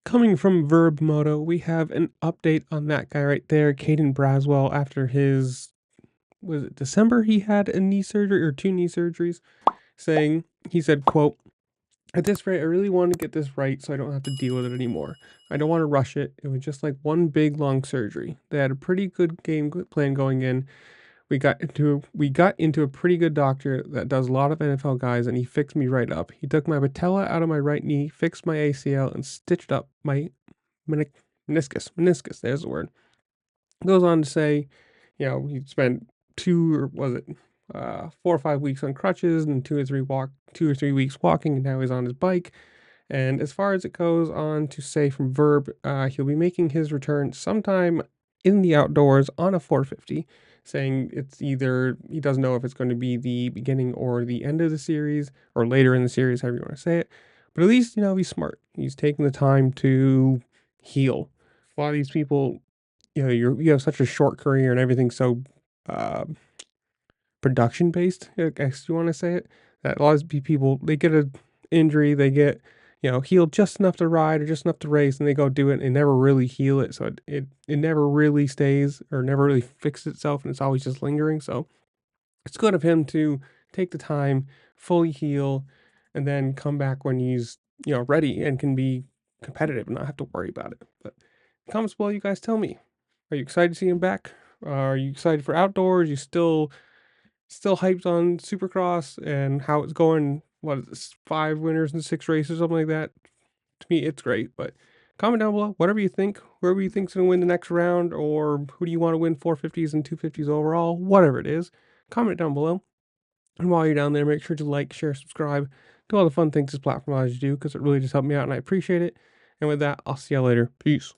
Coming from Verbmoto, we have an update on that guy right there, Caden Braswell, after his, was it December, he had a knee surgery or 2 knee surgeries, saying, he said, quote, "At this rate, I really want to get this right so I don't have to deal with it anymore. I don't want to rush it. It was just like one big long surgery. They had a pretty good game plan going in. We got into a pretty good doctor that does a lot of NFL guys, and he fixed me right up. He took my patella out of my right knee, fixed my ACL, and stitched up my meniscus. There's the word. Goes on to say, he spent 4 or 5 weeks on crutches and 2 or 3 weeks walking, and now he's on his bike. And as far as it goes on to say from Verb, he'll be making his return sometime in the outdoors on a 450, saying it's either, he doesn't know if it's going to be the beginning or the end of the series, or later in the series, however you want to say it. But at least, he's smart. He's taking the time to heal. A lot of these people, you have such a short career and everything's so uh, production based, I guess you want to say it, that a lot of people, they get an injury, they get, healed just enough to ride or just enough to race, and they go do it and never really heal it. So it never really stays or never really fixes itself, and it's always just lingering. So it's good of him to take the time, fully heal, and then come back when he's, ready and can be competitive and not have to worry about it. But comments below, you guys tell me. Are you excited to see him back? Are you excited for outdoors? You still hyped on Supercross and how it's going? What is this, 5 winners and 6 races, something like that? To me, it's great. But comment down below, whatever you think, whoever you think's gonna win the next round, or who do you want to win 450s and 250s overall, whatever it is. Comment down below. And while you're down there, make sure to like, share, subscribe, do all the fun things this platform allows you to do, because it really just helped me out and I appreciate it. And with that, I'll see y'all later. Peace.